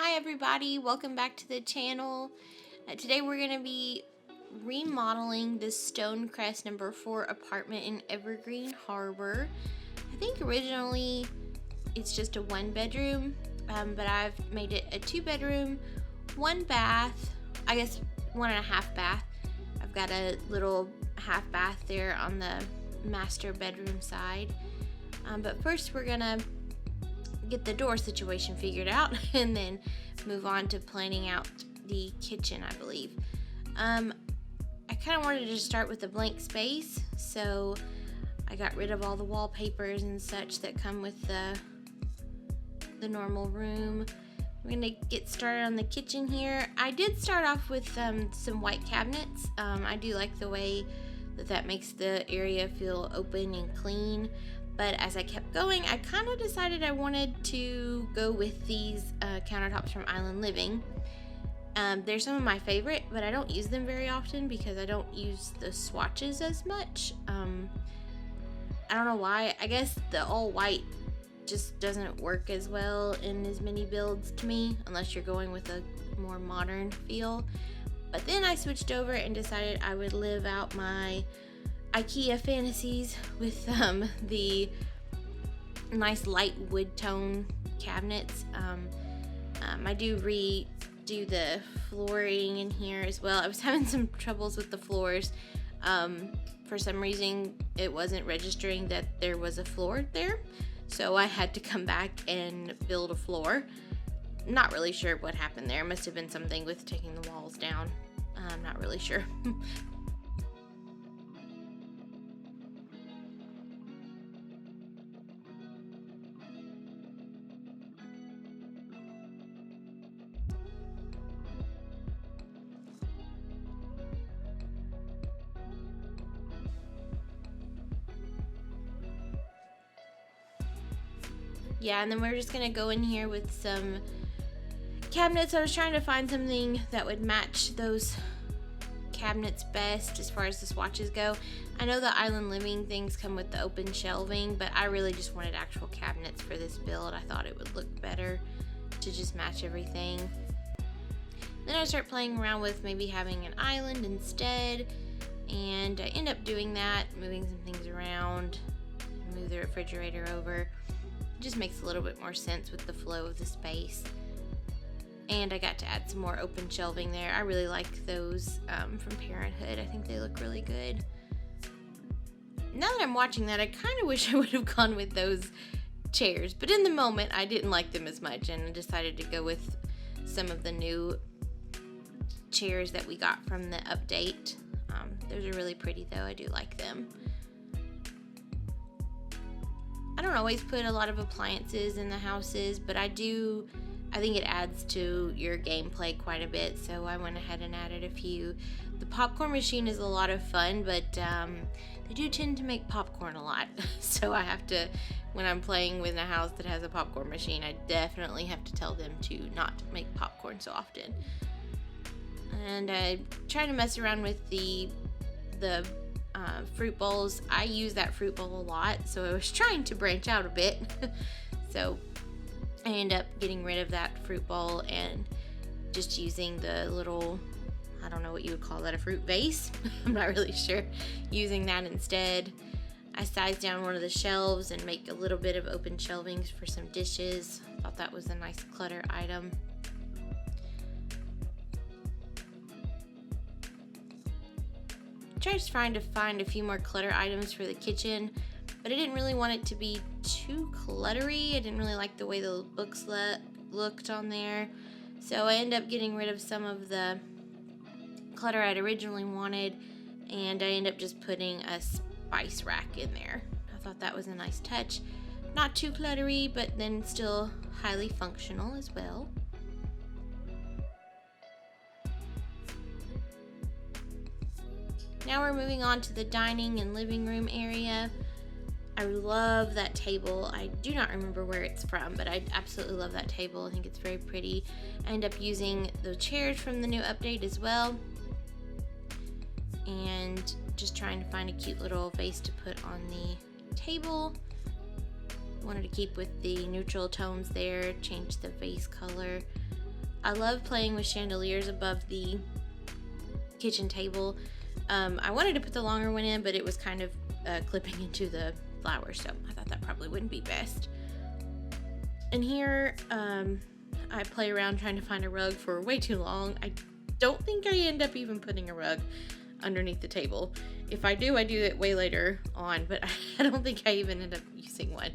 Hi everybody, welcome back to the channel. Today we're going to be remodeling this Stonecrest number 4 apartment in Evergreen Harbor. I think originally it's just a 1-bedroom, but I've made it a 2-bedroom, 1 bath, I guess 1.5 bath. I've got a little half bath there on the master bedroom side. But first we're going to get the door situation figured out and then move on to planning out the kitchen, I believe. I kind of wanted to start with a blank space, so I got rid of all the wallpapers and such that come with the normal room. I'm gonna get started on the kitchen here. I did start off with some white cabinets. I do like the way that makes the area feel open and clean. But as I kept going, I kind of decided I wanted to go with these countertops from Island Living. They're some of my favorite, but I don't use them very often because I don't use the swatches as much. I don't know why. I guess the all white just doesn't work as well in as many builds to me, unless you're going with a more modern feel. But then I switched over and decided I would live out my IKEA fantasies with the nice light wood tone cabinets. I do redo the flooring in here as well. I was having some troubles with the floors. For some reason it wasn't registering that there was a floor there, so I had to come back and build a floor. Not really sure what happened there. Must have been something with taking the walls down. I'm not really sure. Yeah, and then we're just gonna go in here with some cabinets. I was trying to find something that would match those cabinets best as far as the swatches go. I know the Island Living things come with the open shelving, but I really just wanted actual cabinets for this build. I thought it would look better to just match everything. Then I start playing around with maybe having an island instead, and I end up doing that, moving some things around, move the refrigerator over. It just makes a little bit more sense with the flow of the space. And I got to add some more open shelving there. I really like those from Parenthood. I think they look really good. Now that I'm watching that, I kind of wish I would have gone with those chairs, but in the moment I didn't like them as much and I decided to go with some of the new chairs that we got from the update. Those are really pretty though. I do like them. I don't always put a lot of appliances in the houses, but I think it adds to your gameplay quite a bit, so I went ahead and added a few. The popcorn machine is a lot of fun, but they do tend to make popcorn a lot. So I have to, when I'm playing with a house that has a popcorn machine, I definitely have to tell them to not make popcorn so often. And I try to mess around with the fruit bowls. I use that fruit bowl a lot, so I was trying to branch out a bit. So I end up getting rid of that fruit bowl and just using the little, I don't know what you would call that, a fruit vase? I'm not really sure. Using that instead. I sized down one of the shelves and make a little bit of open shelvings for some dishes. Thought that was a nice clutter item. I tried to find a few more clutter items for the kitchen, but I didn't really want it to be too cluttery. I didn't really like the way the books looked on there, so I ended up getting rid of some of the clutter I'd originally wanted, and I ended up just putting a spice rack in there. I thought that was a nice touch. Not too cluttery, but then still highly functional as well. Now we're moving on to the dining and living room area. I love that table. I do not remember where it's from, but I absolutely love that table. I think it's very pretty. I end up using the chairs from the new update as well. And just trying to find a cute little vase to put on the table. Wanted to keep with the neutral tones there, change the vase color. I love playing with chandeliers above the kitchen table. I wanted to put the longer one in, but it was kind of clipping into the flowers, so I thought that probably wouldn't be best. And here, I play around trying to find a rug for way too long. I don't think I end up even putting a rug underneath the table. If I do it way later on, but I don't think I even end up using one.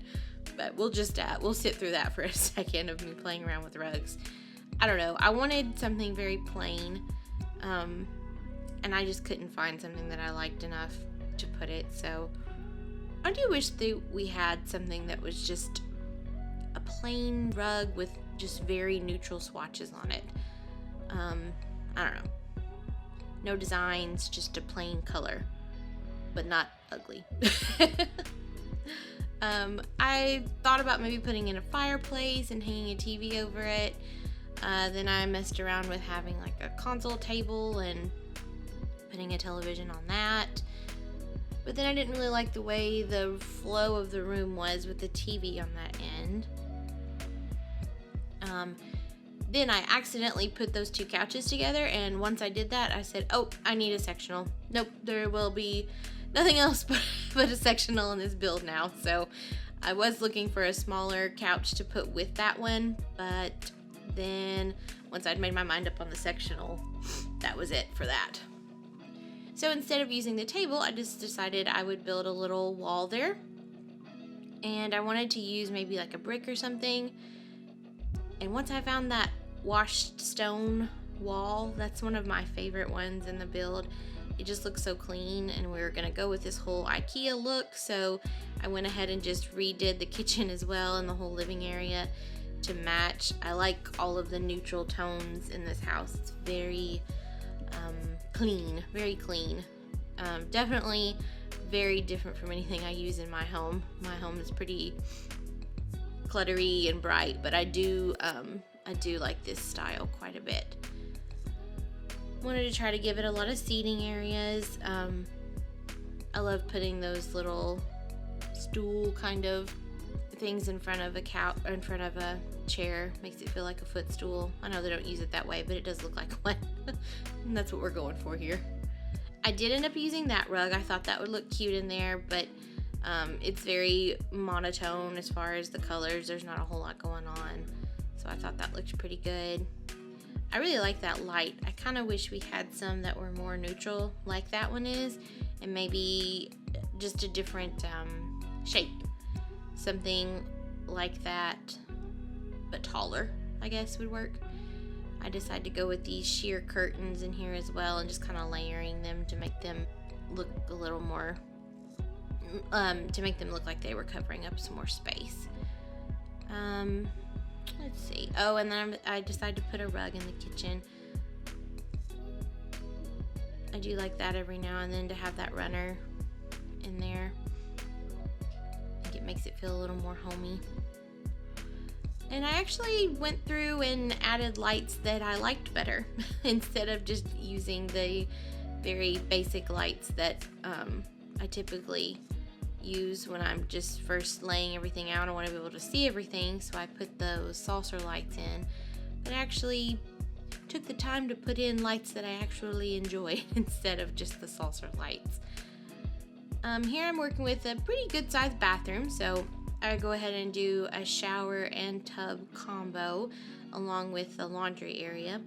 But we'll sit through that for a second of me playing around with rugs. I don't know. I wanted something very plain, and I just couldn't find something that I liked enough to put it. So I do wish that we had something that was just a plain rug with just very neutral swatches on it. I don't know. No designs, just a plain color, but not ugly. I thought about maybe putting in a fireplace and hanging a TV over it. Then I messed around with having like a console table and putting a television on that. But then I didn't really like the way the flow of the room was with the TV on that end. Then I accidentally put those two couches together, and once I did that, I said, oh, I need a sectional. Nope, there will be nothing else but a sectional in this build now. So I was looking for a smaller couch to put with that one, but then once I'd made my mind up on the sectional, that was it for that. So instead of using the table, I just decided I would build a little wall there, and I wanted to use maybe like a brick or something. And once I found that washed stone wall, that's one of my favorite ones in the build. It just looks so clean, and we were gonna go with this whole IKEA look, so I went ahead and just redid the kitchen as well and the whole living area to match. I like all of the neutral tones in this house. It's very clean, very clean. Definitely very different from anything I use in my home. My home is pretty cluttery and bright, but I do like this style quite a bit. Wanted to try to give it a lot of seating areas. I love putting those little stool kind of things in front of a couch or in front of a chair. Makes it feel like a footstool. I know they don't use it that way, but it does look like one. And that's what we're going for here. I did end up using that rug. I thought that would look cute in there, but it's very monotone as far as the colors. There's not a whole lot going on, so I thought that looked pretty good. I really like that light. I kind of wish we had some that were more neutral like that one is, and maybe just a different shape. Something like that, but taller, I guess would work. I decided to go with these sheer curtains in here as well, and just kind of layering them to make them look a little more to make them look like they were covering up some more space. Let's see. Oh, and then I decided to put a rug in the kitchen. I do like that every now and then to have that runner in there. I think it makes it feel a little more homey. And I actually went through and added lights that I liked better instead of just using the very basic lights that I typically use when I'm just first laying everything out. I want to be able to see everything, so I put those saucer lights in, but I actually took the time to put in lights that I actually enjoy instead of just the saucer lights. Here I'm working with a pretty good sized bathroom, so I go ahead and do a shower and tub combo along with the laundry area.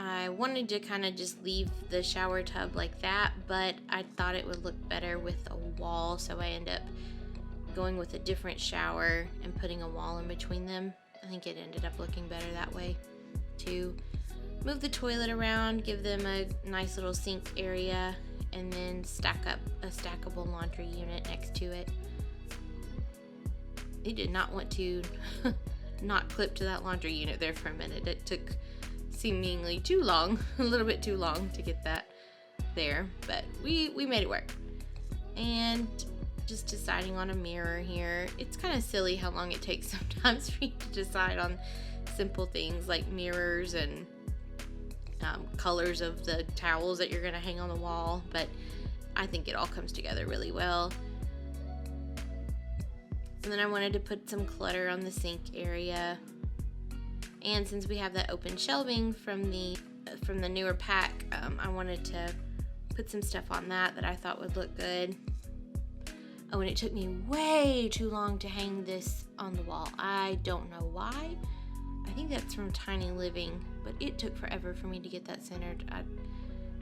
I wanted to kind of just leave the shower tub like that, but I thought it would look better with a wall, so I end up going with a different shower and putting a wall in between them. I think it ended up looking better that way too. Move the toilet around, give them a nice little sink area, and then stack up a stackable laundry unit next to it. It did not want to not clip to that laundry unit there for a minute. It took seemingly too long, a little bit too long to get that there, but we made it work. And just deciding on a mirror here. It's kind of silly how long it takes sometimes for you to decide on simple things like mirrors and colors of the towels that you're going to hang on the wall, but I think it all comes together really well. And then I wanted to put some clutter on the sink area. And since we have that open shelving from the newer pack, I wanted to put some stuff on that I thought would look good. Oh, and it took me way too long to hang this on the wall. I don't know why. I think that's from Tiny Living, but it took forever for me to get that centered.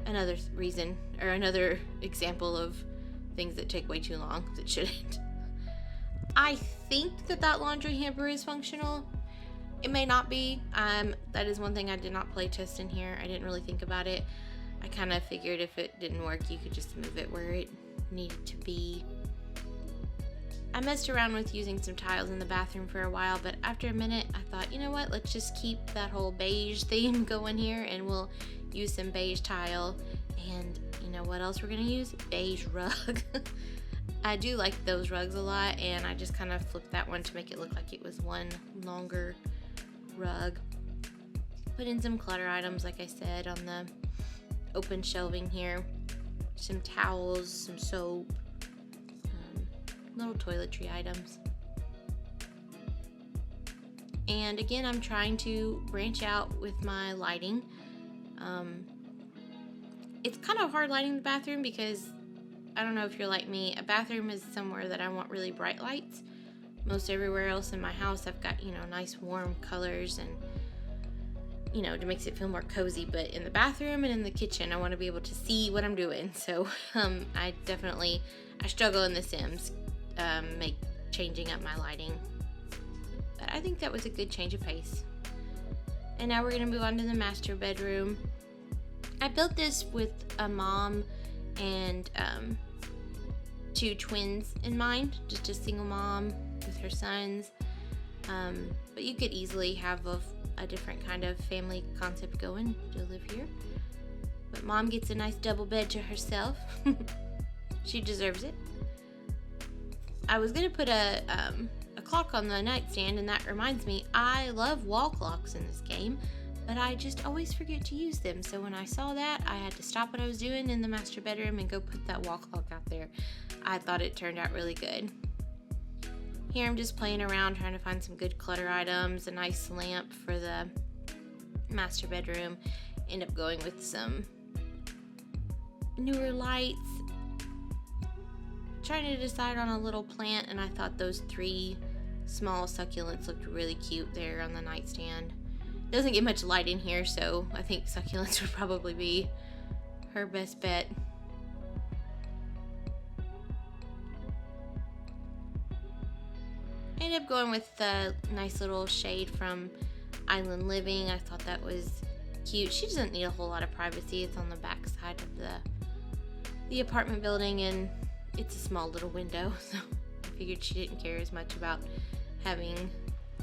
Another reason, or another example of things that take way too long that shouldn't. I think that laundry hamper is functional. It may not be. That is one thing I did not play test in here. I didn't really think about it. I kind of figured if it didn't work, you could just move it where it needed to be. I messed around with using some tiles in the bathroom for a while, but after a minute, I thought, you know what? Let's just keep that whole beige theme going here, and we'll use some beige tile. And you know what else we're gonna use? Beige rug. I do like those rugs a lot, and I just kind of flipped that one to make it look like it was one longer rug. Put in some clutter items, like I said, on the open shelving here. Some towels, some soap, little toiletry items. And again, I'm trying to branch out with my lighting. It's kind of hard lighting the bathroom because I don't know if you're like me. A bathroom is somewhere that I want really bright lights. Most everywhere else in my house, I've got, nice warm colors and, it makes it feel more cozy. But in the bathroom and in the kitchen, I want to be able to see what I'm doing. So I struggle in The Sims, changing up my lighting. But I think that was a good change of pace. And now we're going to move on to the master bedroom. I built this with a mom and two twins in mind, just a single mom with her sons. But you could easily have a different kind of family concept going to live here. But mom gets a nice double bed to herself. She deserves it. I was gonna put a clock on the nightstand, and that reminds me, I love wall clocks in this game, but I just always forget to use them. So when I saw that, I had to stop what I was doing in the master bedroom and go put that wall clock out there. I thought it turned out really good. Here I'm just playing around trying to find some good clutter items, a nice lamp for the master bedroom. End up going with some newer lights. Trying to decide on a little plant, and I thought those 3 small succulents looked really cute there on the nightstand. Doesn't get much light in here, so I think succulents would probably be her best bet. I ended up going with the nice little shade from Island Living. I thought that was cute. She doesn't need a whole lot of privacy. It's on the back side of the apartment building, and it's a small little window, so I figured she didn't care as much about having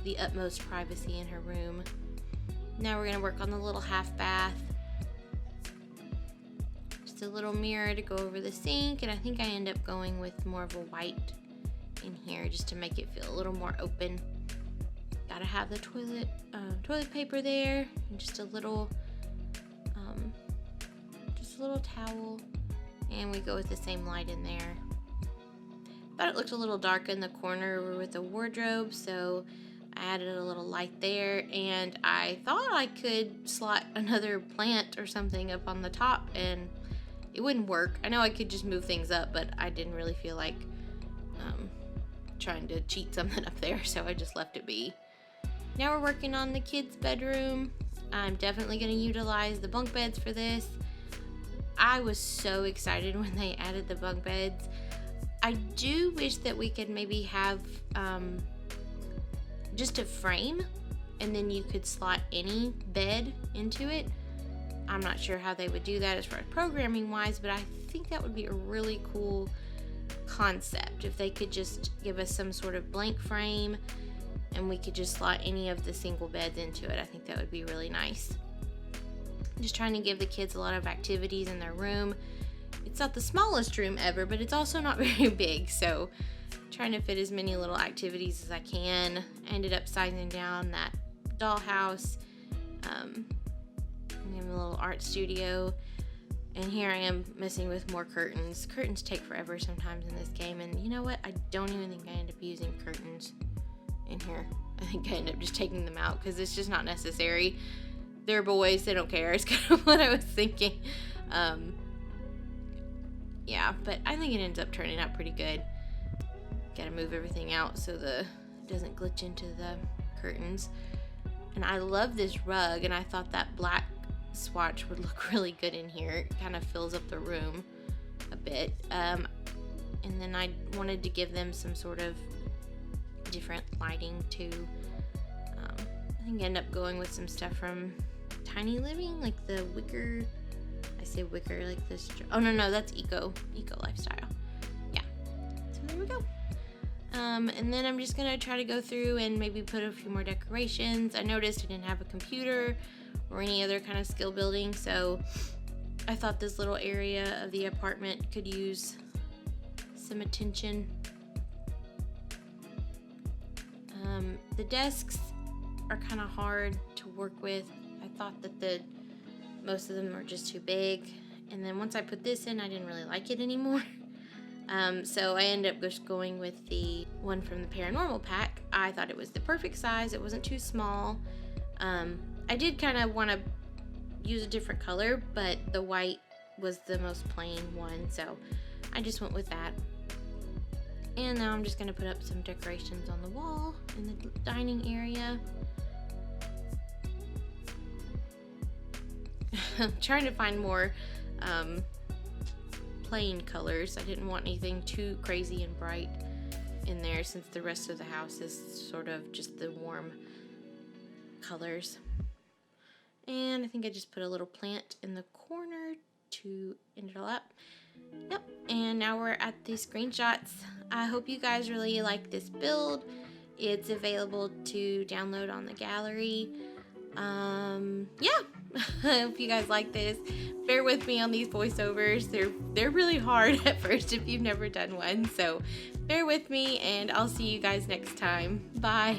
the utmost privacy in her room. Now we're going to work on the little half bath. Just a little mirror to go over the sink, and I think I end up going with more of a white in here just to make it feel a little more open. Gotta have the toilet paper there, and just a little towel, and we go with the same light in there. Thought it looked a little dark in the corner with the wardrobe, so I added a little light there, and I thought I could slot another plant or something up on the top, and it wouldn't work. I know I could just move things up, but I didn't really feel like trying to cheat something up there, so I just left it be. Now we're working on the kids' bedroom. I'm definitely going to utilize the bunk beds for this. I was so excited when they added the bunk beds. I do wish that we could maybe have just a frame, and then you could slot any bed into it. I'm not sure how they would do that as far as programming wise, but I think that would be a really cool concept if they could just give us some sort of blank frame and we could just slot any of the single beds into it. I think that would be really nice. Just trying to give the kids a lot of activities in their room. It's not the smallest room ever, but it's also not very big, so trying to fit as many little activities as I can. I ended up sizing down that dollhouse. We have a little art studio, and here I am messing with more curtains. Curtains take forever sometimes in this game, and you know what? I don't even think I end up using curtains in here. I I think I ended up just taking them out because it's just not necessary. They're boys, they don't care. It's kind of what I was thinking. Yeah, but I think it ends up turning out pretty good. Gotta move everything out so it doesn't glitch into the curtains. And I love this rug, and I thought that black swatch would look really good in here. It kind of fills up the room a bit. And then I wanted to give them some sort of different lighting too. I think I ended up going with some stuff from Tiny Living, like the wicker. I say wicker like this. Oh no, that's eco lifestyle. Yeah. So there we go. And then I'm just gonna try to go through and maybe put a few more decorations. I noticed I didn't have a computer or any other kind of skill building, so I thought this little area of the apartment could use some attention. The desks are kind of hard to work with. I thought that most of them are just too big, and then once I put this in, I didn't really like it anymore. So I ended up just going with the one from the Paranormal pack. I thought it was the perfect size. It wasn't too small. I did kind of want to use a different color, but the white was the most plain one, so I just went with that. And now I'm just going to put up some decorations on the wall in the dining area. I'm trying to find more plain colors. I didn't want anything too crazy and bright in there since the rest of the house is sort of just the warm colors. And I think I just put a little plant in the corner to end it all up. Yep, and now we're at the screenshots. I hope you guys really like this build. It's available to download on the gallery. Yeah, I hope you guys like this. Bear with me on these voiceovers. They're really hard at first if you've never done one, so bear with me, and I'll see you guys next time. Bye.